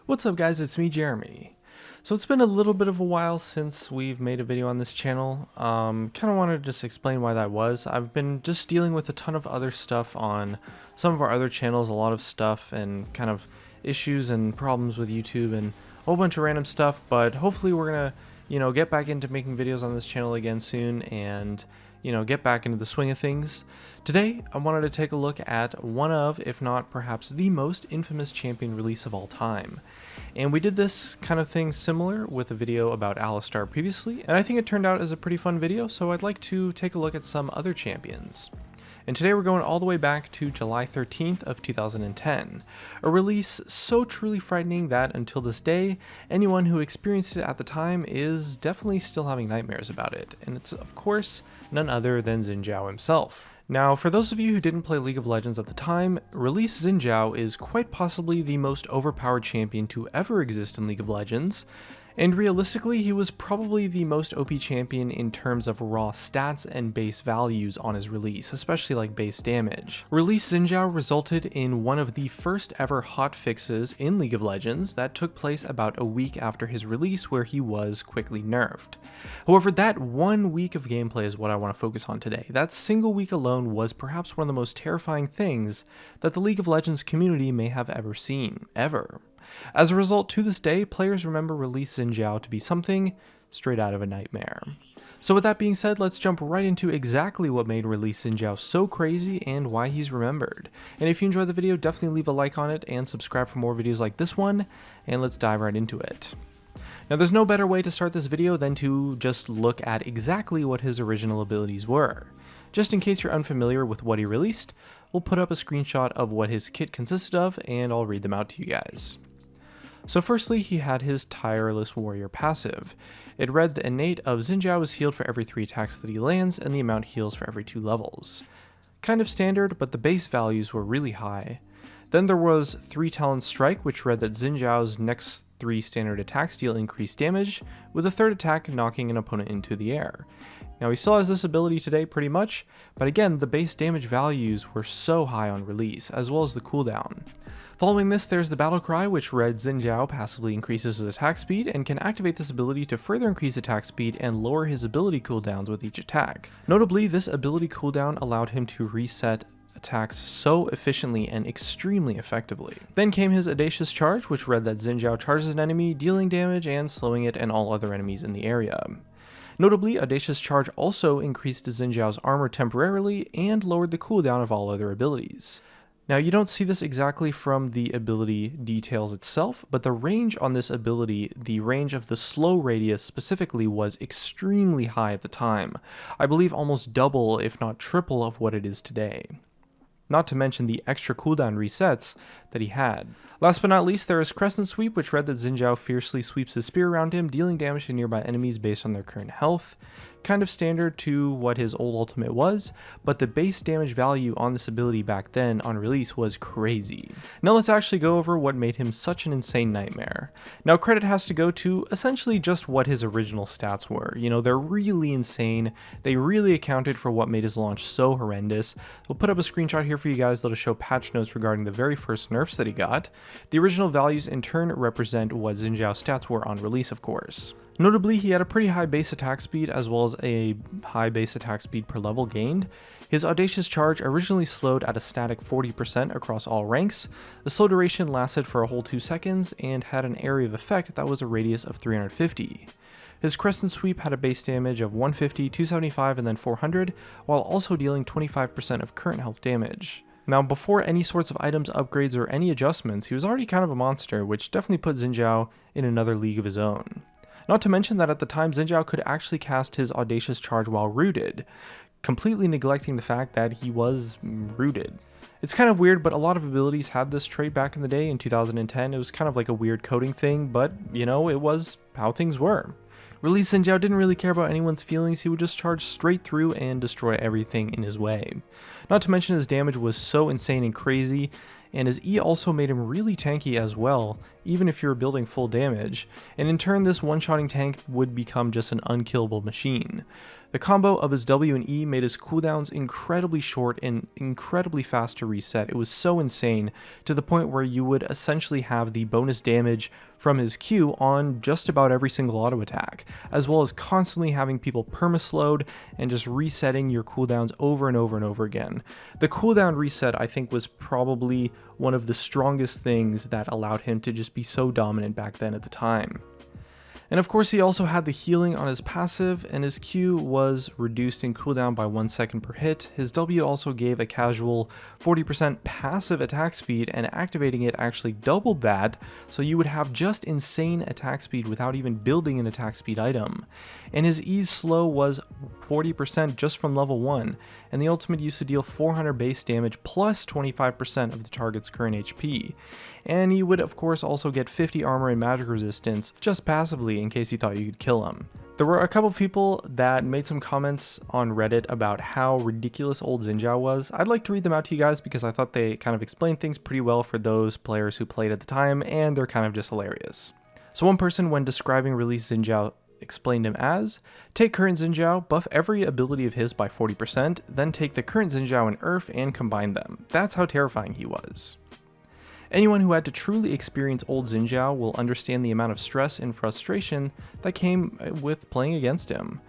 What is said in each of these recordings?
What's up guys, it's me Jeremy. So it's been a little bit of a while since we've made a video on this channel. Kind of wanted to just explain why that was. I've been just dealing with a ton of other stuff on some of our other channels, a lot of stuff and kind of issues and problems with YouTube and a whole bunch of random stuff, but hopefully we're gonna, get back into making videos on this channel again soon and get back into the swing of things. Today, I wanted to take a look at one of, if not perhaps the most infamous champion release of all time. And we did this kind of thing similar with a video about Alistar previously, and I think it turned out as a pretty fun video, so I'd like to take a look at some other champions. And today we're going all the way back to July 13th of 2010, a release so truly frightening that until this day, anyone who experienced it at the time is definitely still having nightmares about it, and it's of course none other than Xin Zhao himself. Now, for those of you who didn't play League of Legends at the time, release Xin Zhao is quite possibly the most overpowered champion to ever exist in League of Legends, and realistically, he was probably the most OP champion in terms of raw stats and base values on his release, especially like base damage. Release Xin Zhao resulted in one of the first ever hotfixes in League of Legends that took place about a week after his release, where he was quickly nerfed. However, that 1 week of gameplay is what I want to focus on today. That single week alone was perhaps one of the most terrifying things that the League of Legends community may have ever seen, ever. As a result, to this day, players remember release Xin Zhao to be something straight out of a nightmare. So with that being said, let's jump right into exactly what made release Xin Zhao so crazy and why he's remembered. And if you enjoyed the video, definitely leave a like on it and subscribe for more videos like this one, and let's dive right into it. Now, there's no better way to start this video than to just look at exactly what his original abilities were. Just in case you're unfamiliar with what he released, we'll put up a screenshot of what his kit consisted of, and I'll read them out to you guys. So firstly, he had his Tireless Warrior passive. It read: the innate of Xin Zhao is healed for every 3 attacks that he lands, and the amount heals for every 2 levels. Kind of standard, but the base values were really high. Then there was 3 Talon Strike, which read that Xin Zhao's next 3 standard attacks deal increased damage, with a 3rd attack knocking an opponent into the air. Now, he still has this ability today pretty much, but again, the base damage values were so high on release, as well as the cooldown. Following this, there's the Battle Cry, which read: Xin Zhao passively increases his attack speed and can activate this ability to further increase attack speed and lower his ability cooldowns with each attack. Notably, this ability cooldown allowed him to reset attacks so efficiently and extremely effectively. Then came his Audacious Charge, which read that Xin Zhao charges an enemy, dealing damage and slowing it and all other enemies in the area. Notably, Audacious Charge also increased Xin Zhao's armor temporarily and lowered the cooldown of all other abilities. Now, you don't see this exactly from the ability details itself, but the range on this ability, the range of the slow radius specifically, was extremely high at the time. I believe almost double, if not triple, of what it is today. Not to mention the extra cooldown resets that he had. Last but not least, there is Crescent Sweep, which read that Xin Zhao fiercely sweeps his spear around him, dealing damage to nearby enemies based on their current health. Kind of standard to what his old ultimate was, but the base damage value on this ability back then on release was crazy. Now let's actually go over what made him such an insane nightmare. Now, credit has to go to essentially just what his original stats were. They're really insane. They really accounted for what made his launch so horrendous. We'll put up a screenshot here for you guys that'll show patch notes regarding the very first nerfs that he got. The original values in turn represent what Xin Zhao's stats were on release, of course. Notably, he had a pretty high base attack speed as well as a high base attack speed per level gained. His Audacious Charge originally slowed at a static 40% across all ranks. The slow duration lasted for a whole 2 seconds and had an area of effect that was a radius of 350. His Crescent Sweep had a base damage of 150, 275, and then 400, while also dealing 25% of current health damage. Now, before any sorts of items, upgrades, or any adjustments, he was already kind of a monster, which definitely put Xin Zhao in another league of his own. Not to mention that at the time, Xin Zhao could actually cast his Audacious Charge while rooted, completely neglecting the fact that he was rooted. It's kind of weird, but a lot of abilities had this trait back in the day in 2010. It was kind of like a weird coding thing, but, it was how things were. Release Xin Zhao didn't really care about anyone's feelings. He would just charge straight through and destroy everything in his way. Not to mention his damage was so insane and crazy, and his E also made him really tanky as well, even if you were building full damage, and in turn this one-shotting tank would become just an unkillable machine. The combo of his W and E made his cooldowns incredibly short and incredibly fast to reset. It was so insane, to the point where you would essentially have the bonus damage from his Q on just about every single auto attack, as well as constantly having people permaslowed and just resetting your cooldowns over and over and over again. The cooldown reset, I think, was probably one of the strongest things that allowed him to just be so dominant back then at the time. And of course he also had the healing on his passive, and his Q was reduced in cooldown by 1 second per hit. His W also gave a casual 40% passive attack speed, and activating it actually doubled that, so you would have just insane attack speed without even building an attack speed item. And his E's slow was 40% just from level 1, and the ultimate used to deal 400 base damage plus 25% of the target's current HP. And he would of course also get 50 armor and magic resistance just passively in case you thought you could kill him. There were a couple people that made some comments on Reddit about how ridiculous old Xin Zhao was. I'd like to read them out to you guys because I thought they kind of explained things pretty well for those players who played at the time, and they're kind of just hilarious. So one person, when describing release Xin Zhao, explained him as, take current Xin Zhao, buff every ability of his by 40%, then take the current Xin Zhao and Earth and combine them. That's how terrifying he was. Anyone who had to truly experience old Xin Zhao will understand the amount of stress and frustration that came with playing against him.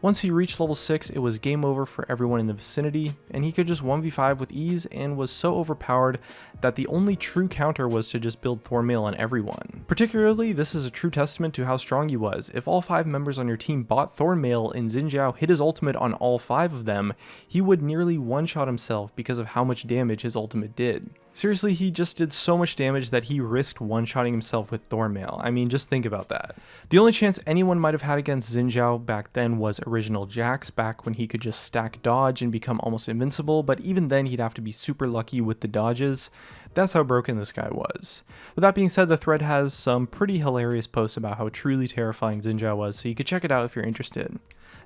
Once he reached level 6, it was game over for everyone in the vicinity, and he could just 1v5 with ease and was so overpowered that the only true counter was to just build Thornmail on everyone. Particularly, this is a true testament to how strong he was. If all 5 members on your team bought Thornmail and Xin Zhao hit his ultimate on all 5 of them, he would nearly one-shot himself because of how much damage his ultimate did. Seriously, he just did so much damage that he risked one-shotting himself with Thornmail. I mean, just think about that. The only chance anyone might have had against Xin Zhao back then was original Jax, back when he could just stack dodge and become almost invincible, but even then he'd have to be super lucky with the dodges. That's how broken this guy was. With that being said, the thread has some pretty hilarious posts about how truly terrifying Xin Zhao was, so you could check it out if you're interested.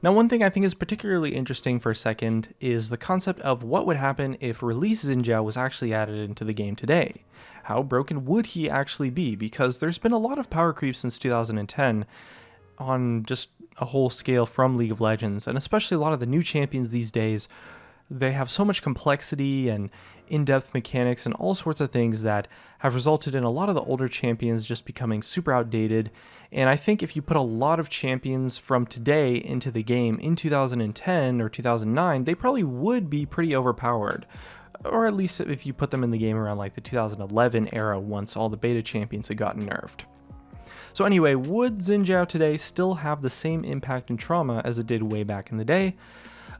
Now, one thing I think is particularly interesting for a second is the concept of what would happen if release Xin Zhao was actually added into the game today. How broken would he actually be? Because there's been a lot of power creep since 2010 on just a whole scale from League of Legends, and especially a lot of the new champions these days. They have so much complexity and in-depth mechanics and all sorts of things that have resulted in a lot of the older champions just becoming super outdated. And I think if you put a lot of champions from today into the game in 2010 or 2009, they probably would be pretty overpowered. Or at least if you put them in the game around like the 2011 era, once all the beta champions had gotten nerfed. So anyway, would Xin Zhao today still have the same impact and trauma as it did way back in the day?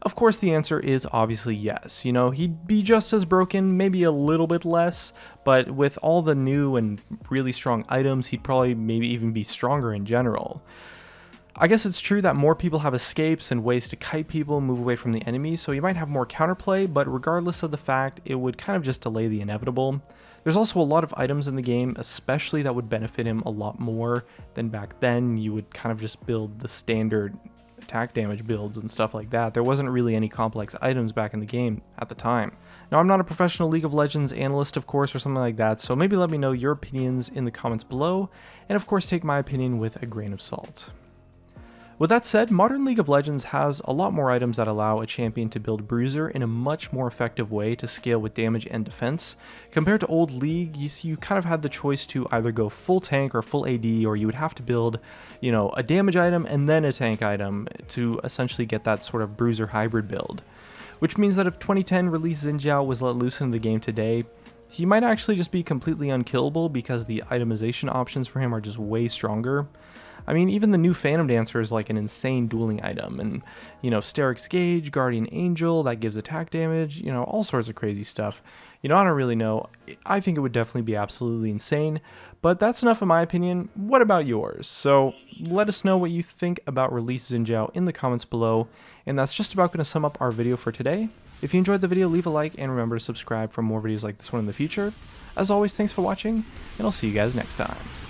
Of course the answer is obviously yes. You know, he'd be just as broken, maybe a little bit less, but with all the new and really strong items, he'd probably maybe even be stronger in general. I guess it's true that more people have escapes and ways to kite people and move away from the enemy, so you might have more counterplay, but regardless of the fact, it would kind of just delay the inevitable. There's also a lot of items in the game, especially that would benefit him a lot more than back then. You would kind of just build the standard attack damage builds and stuff like that. There wasn't really any complex items back in the game at the time. Now, I'm not a professional League of Legends analyst, of course, or something like that, so maybe let me know your opinions in the comments below, and of course take my opinion with a grain of salt. With that said, modern League of Legends has a lot more items that allow a champion to build Bruiser in a much more effective way to scale with damage and defense. Compared to old League, you kind of had the choice to either go full tank or full AD, or you would have to build, you know, a damage item and then a tank item to essentially get that sort of Bruiser hybrid build. Which means that if 2010 release Xin Zhao was let loose in the game today, he might actually just be completely unkillable because the itemization options for him are just way stronger. I mean, even the new Phantom Dancer is like an insane dueling item, and, you know, Steric's Gauge, Guardian Angel, that gives attack damage, you know, all sorts of crazy stuff. You know, I don't really know. I think it would definitely be absolutely insane, but that's enough in my opinion. What about yours? So let us know what you think about release Xin Zhao in the comments below, and that's just about going to sum up our video for today. If you enjoyed the video, leave a like, and remember to subscribe for more videos like this one in the future. As always, thanks for watching, and I'll see you guys next time.